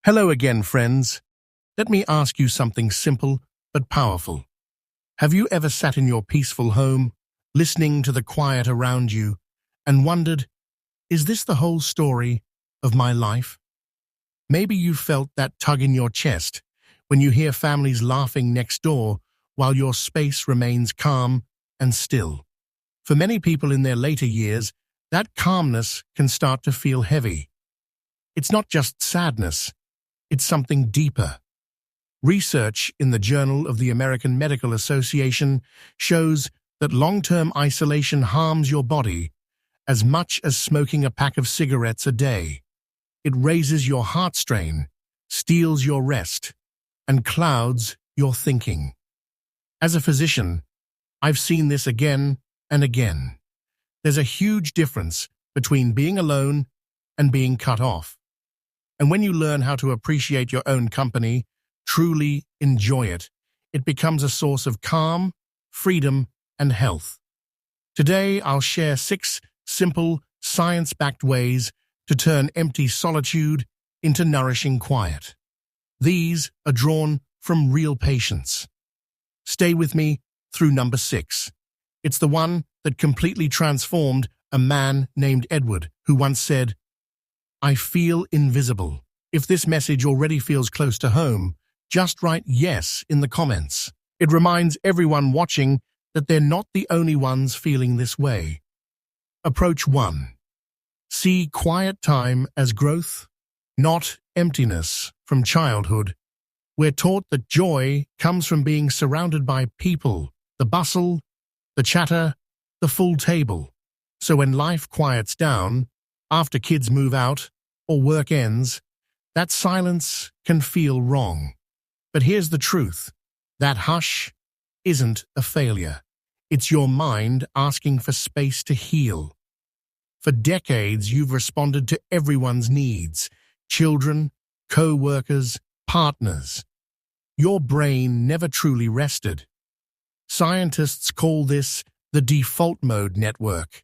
Hello again, friends. Let me ask you something simple but powerful. Have you ever sat in your peaceful home, listening to the quiet around you, and wondered, is this the whole story of my life? Maybe you felt that tug in your chest when you hear families laughing next door while your space remains calm and still. For many people in their later years, that calmness can start to feel heavy. It's not just sadness. It's something deeper. Research in the Journal of the American Medical Association shows that long-term isolation harms your body as much as smoking a pack of cigarettes a day. It raises your heart strain, steals your rest, and clouds your thinking. As a physician, I've seen this again and again. There's a huge difference between being alone and being cut off. And when you learn how to appreciate your own company, truly enjoy it, it becomes a source of calm, freedom, and health. Today, I'll share 6 simple, science-backed ways to turn empty solitude into nourishing quiet. These are drawn from real patients. Stay with me through number 6. It's the one that completely transformed a man named Edward, who once said, "I feel invisible." If this message already feels close to home, just write yes in the comments. It reminds everyone watching that they're not the only ones feeling this way. Approach 1. See quiet time as growth, not emptiness. From childhood, we're taught that joy comes from being surrounded by people, the bustle, the chatter, the full table. So when life quiets down, after kids move out or work ends, that silence can feel wrong. But here's the truth. That hush isn't a failure. It's your mind asking for space to heal. For decades, you've responded to everyone's needs: children, co-workers, partners. Your brain never truly rested. Scientists call this the default mode network.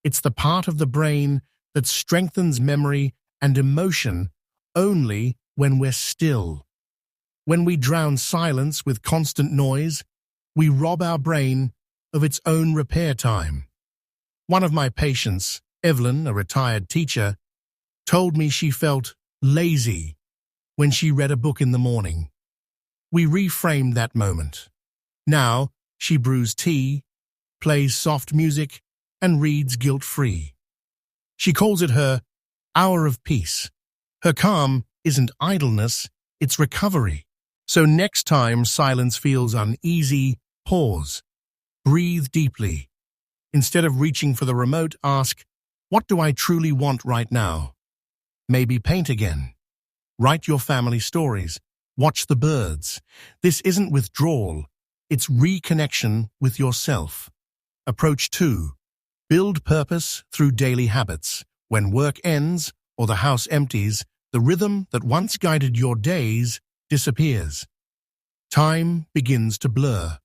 It's the part of the brain that strengthens memory and emotion only when we're still. When we drown silence with constant noise, we rob our brain of its own repair time. One of my patients, Evelyn, a retired teacher, told me she felt lazy when she read a book in the morning. We reframed that moment. Now, she brews tea, plays soft music, and reads guilt-free. She calls it her hour of peace. Her calm isn't idleness, it's recovery. So next time silence feels uneasy, pause. Breathe deeply. Instead of reaching for the remote, ask, what do I truly want right now? Maybe paint again. Write your family stories. Watch the birds. This isn't withdrawal, it's reconnection with yourself. Approach 2. Build purpose through daily habits. When work ends or the house empties, the rhythm that once guided your days disappears. Time begins to blur.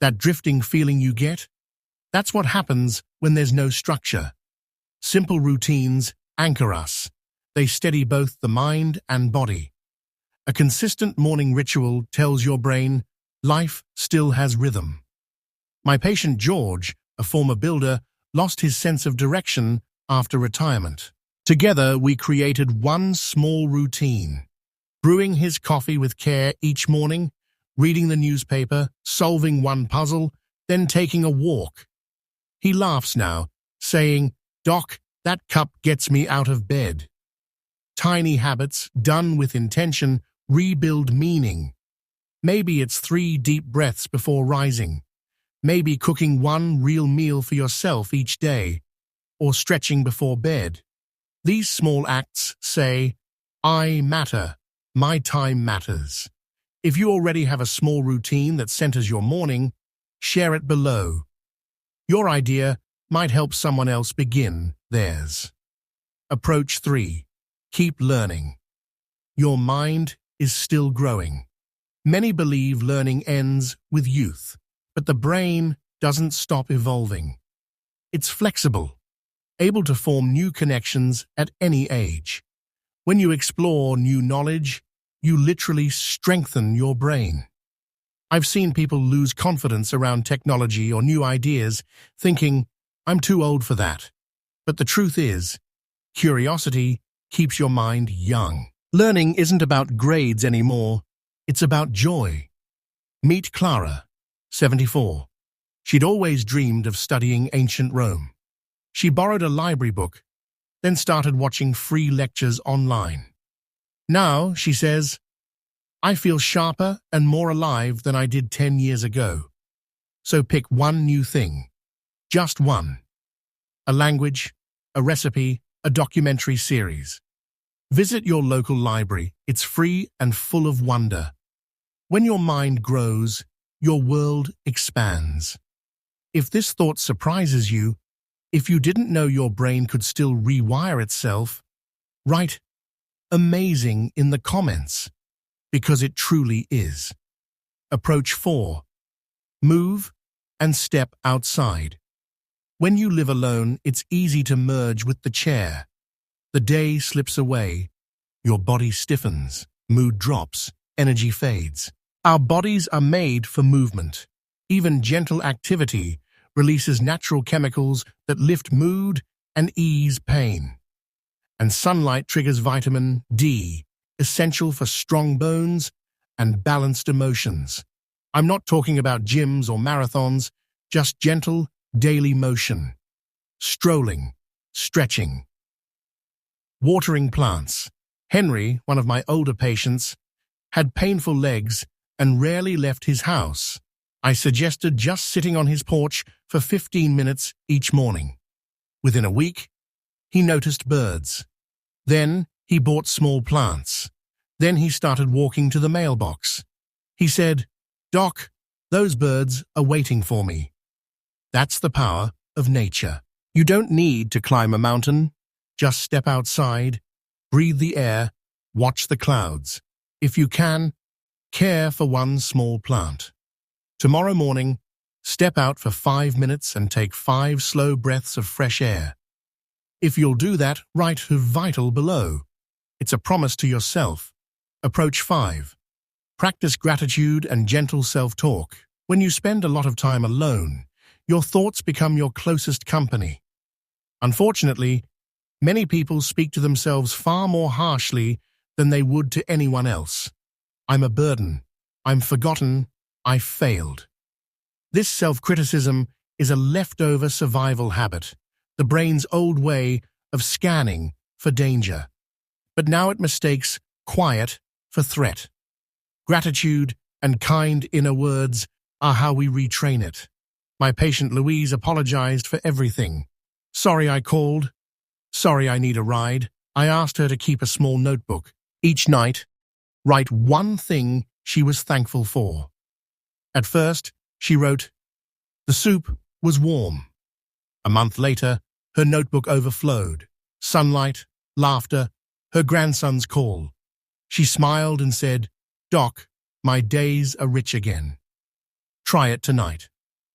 That drifting feeling you get? That's what happens when there's no structure. Simple routines anchor us. They steady both the mind and body. A consistent morning ritual tells your brain life still has rhythm. My patient George, a former builder, lost his sense of direction after retirement. Together, we created one small routine: brewing his coffee with care each morning, reading the newspaper, solving one puzzle, then taking a walk. He laughs now, saying, "Doc, that cup gets me out of bed." Tiny habits, done with intention, rebuild meaning. Maybe it's 3 deep breaths before rising. Maybe cooking one real meal for yourself each day, or stretching before bed. These small acts say, I matter, my time matters. If you already have a small routine that centers your morning, share it below. Your idea might help someone else begin theirs. Approach 3. Keep learning. Your mind is still growing. Many believe learning ends with youth, but the brain doesn't stop evolving. It's flexible, able to form new connections at any age. When you explore new knowledge, you literally strengthen your brain. I've seen people lose confidence around technology or new ideas, thinking, I'm too old for that. But the truth is, curiosity keeps your mind young. Learning isn't about grades anymore, it's about joy. Meet Clara, 74. She'd always dreamed of studying ancient Rome. She borrowed a library book, then started watching free lectures online. Now, she says, I feel sharper and more alive than I did 10 years ago. So pick one new thing. Just one. A language, a recipe, a documentary series. Visit your local library. It's free and full of wonder. When your mind grows, your world expands. If this thought surprises you, if you didn't know your brain could still rewire itself, write amazing in the comments, because it truly is. Approach 4. Move and step outside. When you live alone, it's easy to merge with the chair. The day slips away, your body stiffens, mood drops, energy fades. Our bodies are made for movement. Even gentle activity releases natural chemicals that lift mood and ease pain. And sunlight triggers vitamin D, essential for strong bones and balanced emotions. I'm not talking about gyms or marathons, just gentle, daily motion. Strolling, stretching. Watering plants. Henry, one of my older patients, had painful legs and rarely left his house. I suggested just sitting on his porch for 15 minutes each morning. Within a week, he noticed birds. Then he bought small plants. Then he started walking to the mailbox. He said, Doc, those birds are waiting for me. That's the power of nature. You don't need to climb a mountain. Just step outside, breathe the air, watch the clouds. If you can, care for one small plant. Tomorrow morning, step out for 5 minutes and take 5 slow breaths of fresh air. If you'll do that, write vital below. It's a promise to yourself. Approach 5. Practice gratitude and gentle self-talk. When you spend a lot of time alone, your thoughts become your closest company. Unfortunately, many people speak to themselves far more harshly than they would to anyone else. I'm a burden. I'm forgotten. I failed. This self-criticism is a leftover survival habit, the brain's old way of scanning for danger. But now it mistakes quiet for threat. Gratitude and kind inner words are how we retrain it. My patient Louise apologized for everything. Sorry I called. Sorry I need a ride. I asked her to keep a small notebook. Each night, write one thing she was thankful for. At first, she wrote, the soup was warm. A month later, her notebook overflowed. Sunlight, laughter, her grandson's call. She smiled and said, Doc, my days are rich again. Try it tonight.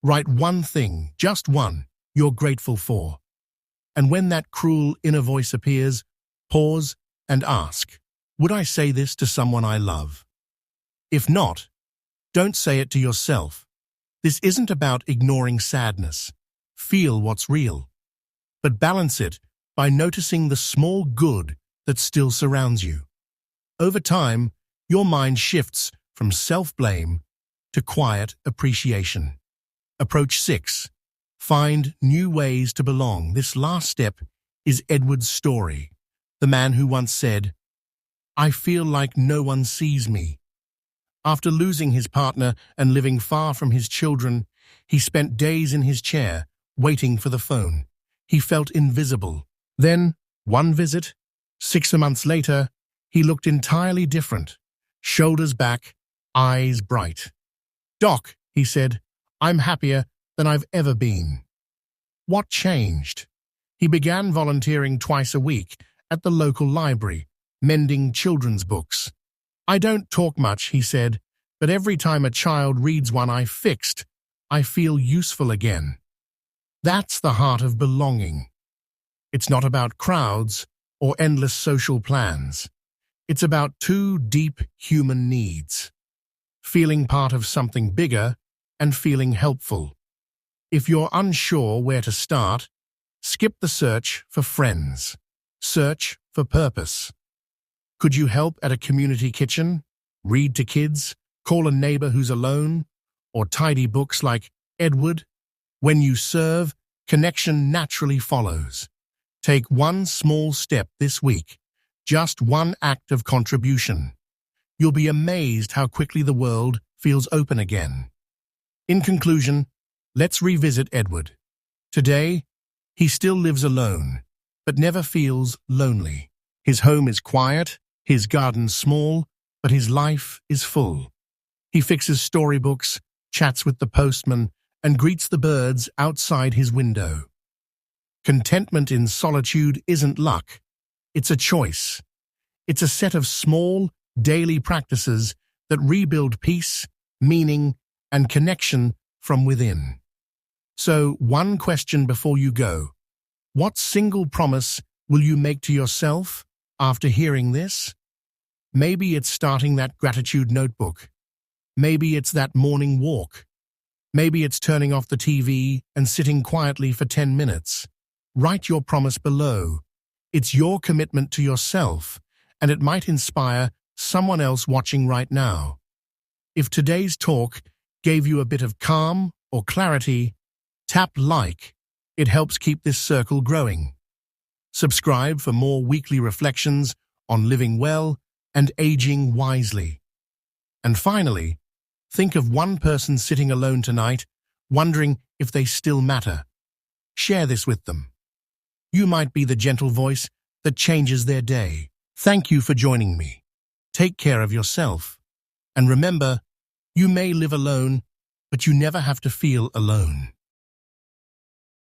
Write one thing, just one, you're grateful for. And when that cruel inner voice appears, pause and ask, would I say this to someone I love? If not, don't say it to yourself. This isn't about ignoring sadness. Feel what's real. But balance it by noticing the small good that still surrounds you. Over time, your mind shifts from self-blame to quiet appreciation. Approach 6. Find new ways to belong. This last step is Edward's story, the man who once said, I feel like no one sees me. After losing his partner and living far from his children, he spent days in his chair, waiting for the phone. He felt invisible. Then, one visit, 6 months later, he looked entirely different. Shoulders back, eyes bright. Doc, he said, I'm happier than I've ever been. What changed? He began volunteering twice a week at the local library, mending children's books. I don't talk much, he said, but every time a child reads one I fixed, I feel useful again. That's the heart of belonging. It's not about crowds, or endless social plans. It's about two deep human needs: feeling part of something bigger and feeling helpful. If you're unsure where to start, skip the search for friends. Search for purpose. Could you help at a community kitchen, read to kids, call a neighbor who's alone, or tidy books like Edward? When you serve, connection naturally follows. Take one small step this week, just one act of contribution. You'll be amazed how quickly the world feels open again. In conclusion, let's revisit Edward. Today, he still lives alone, but never feels lonely. His home is quiet, his garden small, but his life is full. He fixes storybooks, chats with the postman, and greets the birds outside his window. Contentment in solitude isn't luck. It's a choice. It's a set of small, daily practices that rebuild peace, meaning, and connection from within. So, one question before you go. What single promise will you make to yourself after hearing this? Maybe it's starting that gratitude notebook. Maybe it's that morning walk. Maybe it's turning off the TV and sitting quietly for 10 minutes. Write your promise below. It's your commitment to yourself, and it might inspire someone else watching right now. If today's talk gave you a bit of calm or clarity, tap like. It helps keep this circle growing. Subscribe for more weekly reflections on living well and aging wisely. And finally, think of one person sitting alone tonight, wondering if they still matter. Share this with them. You might be the gentle voice that changes their day. Thank you for joining me. Take care of yourself. And remember, you may live alone, but you never have to feel alone.